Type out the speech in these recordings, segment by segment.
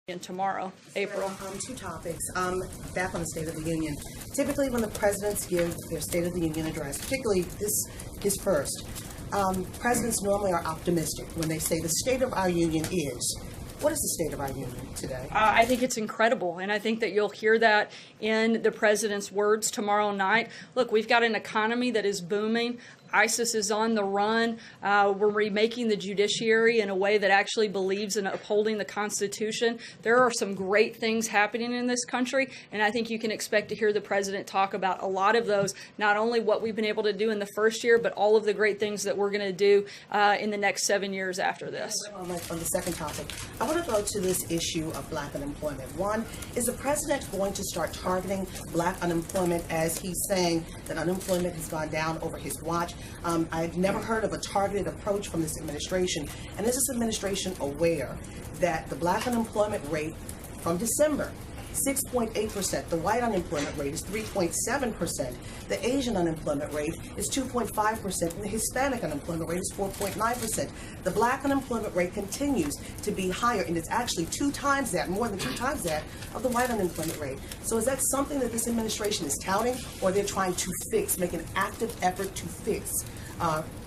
And tomorrow, April. Two topics. Back on the State of the Union. Typically, when the presidents give their State of the Union address, particularly his first, presidents normally are optimistic when they say the state of our union is. What is the state of our union today? I think it's incredible, and I think that you'll hear that in the president's words tomorrow night. Look, we've got an economy that is booming. ISIS is on the run. We're remaking the judiciary in a way that actually believes in upholding the Constitution. There are some great things happening in this country, and I think you can expect to hear the president talk about a lot of those, not only what we've been able to do in the first year, but all of the great things that we're going to do in the next 7 years after this. On the second topic, I want to go to this issue of black unemployment. One, is the president going to start targeting black unemployment as he's saying that unemployment has gone down over his watch? I've never heard of a targeted approach from this administration. And is this administration aware that the black unemployment rate from December, 6.8%, the white unemployment rate is 3.7%, the Asian unemployment rate is 2.5%, and the Hispanic unemployment rate is 4.9%. The black unemployment rate continues to be higher, and it's actually 2 times that, more than 2 times that, of the white unemployment rate. So is that something that this administration is touting, or they're trying to fix, make an active effort to fix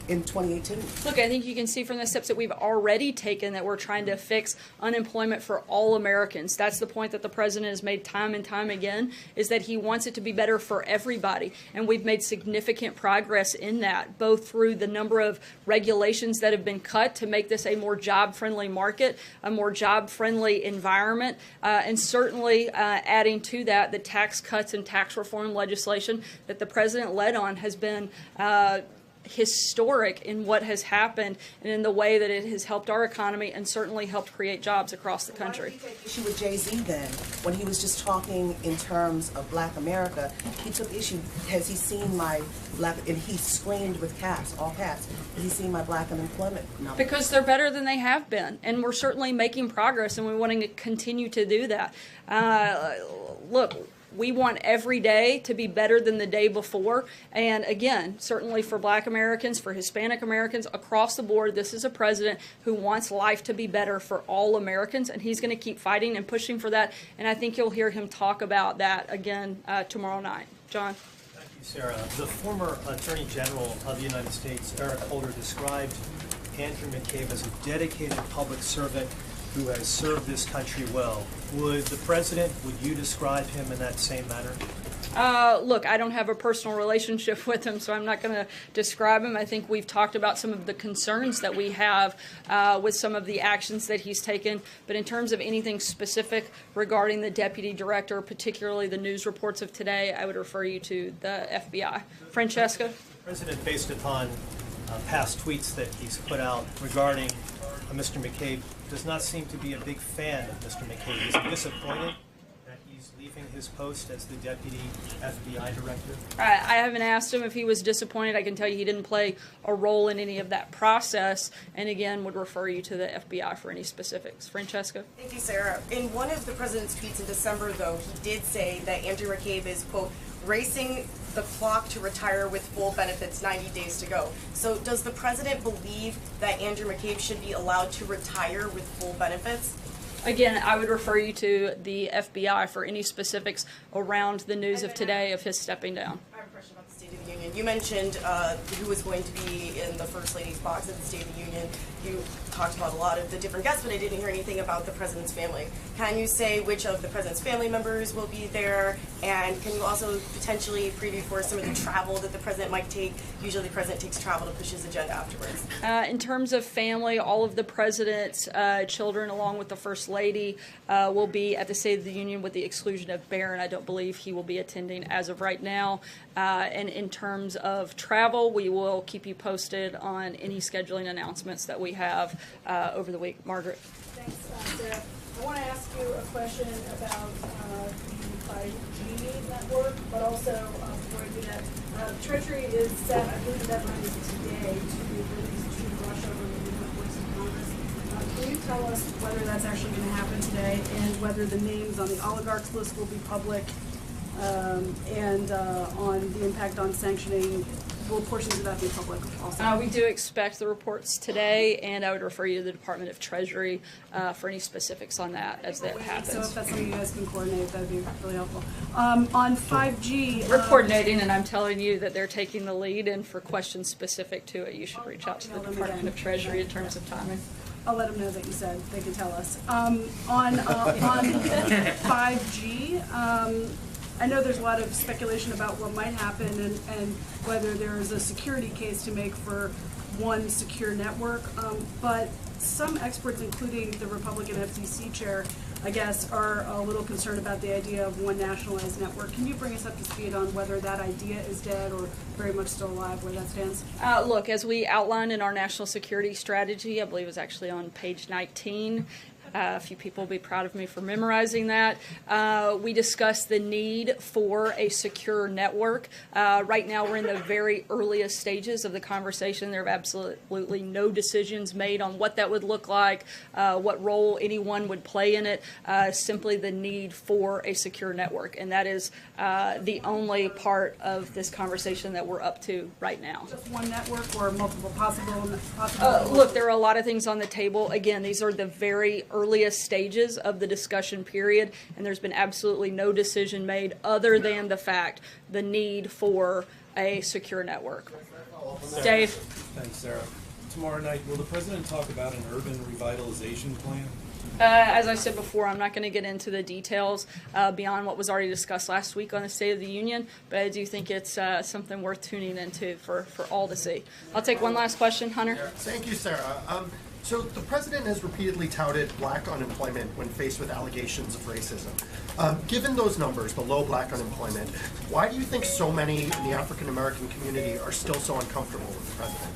in 2018? Look, I think you can see from the steps that we've already taken that we're trying to fix unemployment for all Americans. That's the point that the president has made time and time again, is that he wants it to be better for everybody. And we've made significant progress in that, both through the number of regulations that have been cut to make this a more job-friendly market, a more job-friendly environment, and certainly adding to that the tax cuts and tax reform legislation that the president led on has been historic in what has happened and in the way that it has helped our economy and certainly helped create jobs across the country. Why did he take issue with Jay-Z then, when he was just talking in terms of black America? He took issue, has he seen my black, and he screamed with caps, all caps, has he seen my black unemployment numbers? Because they're better than they have been, and we're certainly making progress, and we want to continue to do that. Look, we want every day to be better than the day before. And again, certainly for black Americans, for Hispanic Americans, across the board, this is a president who wants life to be better for all Americans, and he's going to keep fighting and pushing for that. And I think you'll hear him talk about that again tomorrow night. John? Thank you, Sarah. The former Attorney General of the United States, Eric Holder, described Andrew McCabe as a dedicated public servant who has served this country well. Would the president, would you describe him in that same manner? Look, I don't have a personal relationship with him, so I'm not going to describe him. I think we've talked about some of the concerns that we have with some of the actions that he's taken. But in terms of anything specific regarding the deputy director, particularly the news reports of today, I would refer you to the FBI. Francesca? The president, based upon past tweets that he's put out regarding Mr. McCabe, does not seem to be a big fan of Mr. McCabe. Is he disappointed that he's leaving his post as the deputy FBI director? I haven't asked him if he was disappointed. I can tell you he didn't play a role in any of that process, and again would refer you to the FBI for any specifics. Francesca? Thank you, Sarah. In one of the president's tweets in December, though, he did say that Andrew McCabe is, quote, racing the clock to retire with full benefits, 90 days to go. So does the president believe that Andrew McCabe should be allowed to retire with full benefits? Again, I would refer you to the FBI for any specifics around the news of today of his stepping down. I have a question about the State of the Union. You mentioned who was going to be in the First Lady's box at the State of the Union. You talked about a lot of the different guests, but I didn't hear anything about the president's family. Can you say which of the president's family members will be there? And can you also potentially preview for some of the travel that the president might take? Usually the president takes travel to push his agenda afterwards. In terms of family, all of the president's children, along with the First Lady, will be at the State of the Union with the exclusion of Barron. I don't believe he will be attending as of right now. And in terms of travel, we will keep you posted on any scheduling announcements that we have over the week. Margaret. Thanks, Sarah. I want to ask you a question about the 5G network, but also before I do that, Treasury is set, I believe the deadline is today, to release 2 Russia related reports in Congress. Can you tell us whether that's actually going to happen today and whether the names on the oligarchs list will be public and on the impact on sanctioning will portions of that be public also? We do expect the reports today, and I would refer you to the Department of Treasury for any specifics on that as that happens. So if that's something you guys can coordinate, that would be really helpful. On 5G... We're coordinating, and I'm telling you that they're taking the lead, and for questions specific to it, you should reach out to the Department of Treasury in terms of timing. I'll let them know that you said they can tell us. On 5G, I know there's a lot of speculation about what might happen and whether there is a security case to make for one secure network, but some experts, including the Republican FCC chair, I guess, are a little concerned about the idea of one nationalized network. Can you bring us up to speed on whether that idea is dead or very much still alive, where that stands? Look, as we outlined in our national security strategy, I believe it was actually on page 19, a few people will be proud of me for memorizing that. We discussed the need for a secure network. Right now, we're in the very earliest stages of the conversation. There are absolutely no decisions made on what that would look like, what role anyone would play in it, simply the need for a secure network. And that is the only part of this conversation that we're up to right now. Just one network or multiple possible? Look, there are a lot of things on the table. Again, these are the very earliest stages of the discussion period, and there's been absolutely no decision made other than the fact the need for a secure network. Dave? Thanks, Sarah. Tomorrow night, will the president talk about an urban revitalization plan? As I said before, I'm not going to get into the details beyond what was already discussed last week on the State of the Union, but I do think it's something worth tuning into for all to see. I'll take one last question. Hunter? Thank you, Sarah. So the president has repeatedly touted black unemployment when faced with allegations of racism. Given those numbers, the low black unemployment, why do you think so many in the African American community are still so uncomfortable with the president?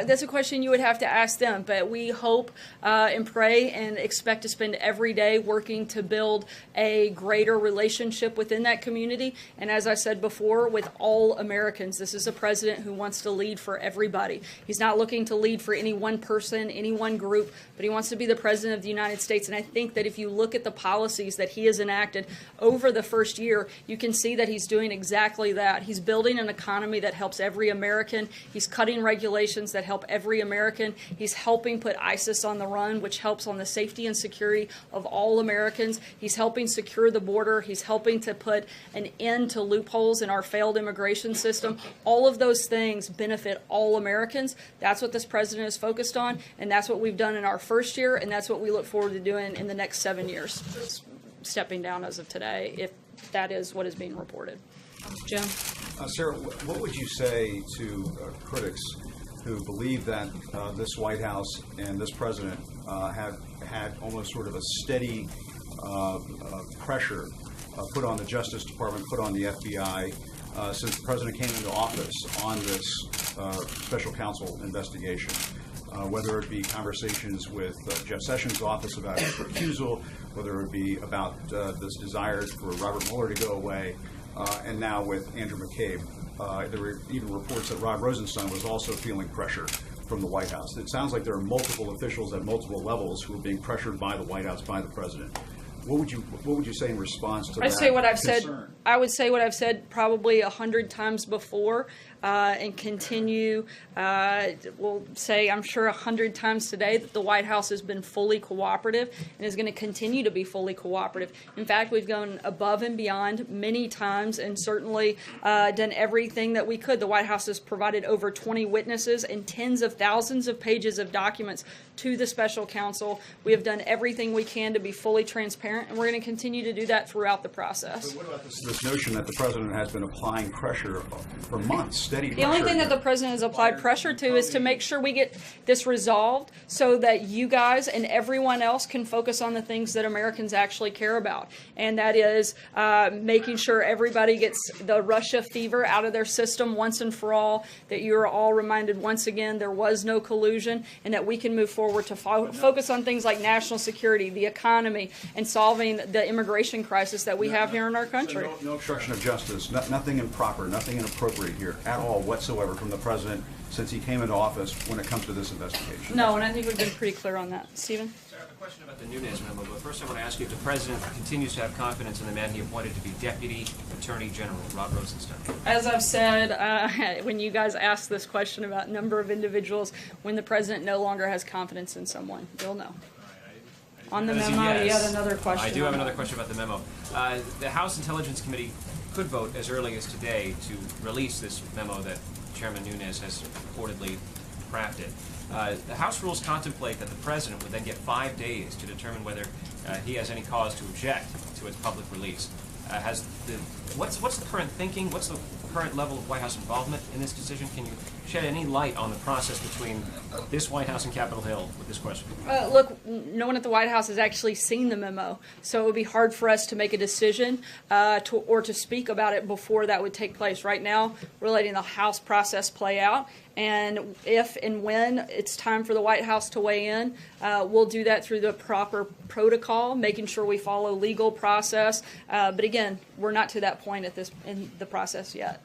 That's a question you would have to ask them, but we hope and pray and expect to spend every day working to build a greater relationship within that community. And as I said before, with all Americans, this is a president who wants to lead for everybody. He's not looking to lead for any one person, any one group, but he wants to be the president of the United States. And I think that if you look at the policies that he has enacted over the first year, you can see that he's doing exactly that. He's building an economy that helps every American. He's cutting regulations that help every American. He's helping put ISIS on the run, which helps on the safety and security of all Americans. He's helping secure the border. He's helping to put an end to loopholes in our failed immigration system. All of those things benefit all Americans. That's what this president is focused on, and that's what we've done in our first year, and that's what we look forward to doing in the next 7 years. Stepping down as of today, if that is what is being reported. Jim? Sarah, what would you say to critics who believe that this White House and this president have had almost sort of a steady pressure put on the Justice Department, put on the FBI since the president came into office on this special counsel investigation? Whether it be conversations with Jeff Sessions' office about his recusal, whether it be about this desire for Robert Mueller to go away, and now with Andrew McCabe. There were even reports that Rod Rosenstein was also feeling pressure from the White House. It sounds like there are multiple officials at multiple levels who are being pressured by the White House, by the president. What would you say in response to that? I would say what I've said probably 100 times before, and continue. We'll say I'm sure 100 times today that the White House has been fully cooperative and is going to continue to be fully cooperative. In fact, we've gone above and beyond many times and certainly done everything that we could. The White House has provided over 20 witnesses and tens of thousands of pages of documents to the special counsel. We have done everything we can to be fully transparent, and we're going to continue to do that throughout the process. But what about this notion that the president has been applying pressure for months, steady pressure? The only thing that the president has applied pressure to is to make sure we get this resolved so that you guys and everyone else can focus on the things that Americans actually care about. And that is making sure everybody gets the Russia fever out of their system once and for all, that you are all reminded once again there was no collusion, and that we can move forward to focus on things like national security, the economy, and solving the immigration crisis that we have here in our country. So no obstruction of justice, nothing improper, nothing inappropriate here at all whatsoever from the president since he came into office when it comes to this investigation? No, and I think we've been pretty clear on that. Stephen? I have a question about the Nunes memo, but first I want to ask you if the President continues to have confidence in the man he appointed to be Deputy Attorney General, Rod Rosenstein. As I've said, when you guys ask this question about number of individuals, when the President no longer has confidence in someone, you'll know. On the memo, you had another question. I do have another question about the memo. The House Intelligence Committee could vote as early as today to release this memo that Chairman Nunes has reportedly crafted. The House rules contemplate that the President would then get 5 days to determine whether he has any cause to object to its public release. What's the current thinking? What's the current level of White House involvement in this decision? Can you shed any light on the process between this White House and Capitol Hill with this question? Look, no one at the White House has actually seen the memo, so it would be hard for us to make a decision or to speak about it before that would take place. Right now, we're letting the House process play out, and if and when it's time for the White House to weigh in, we'll do that through the proper protocol, making sure we follow legal process. But again, we're not to that point in the process yet.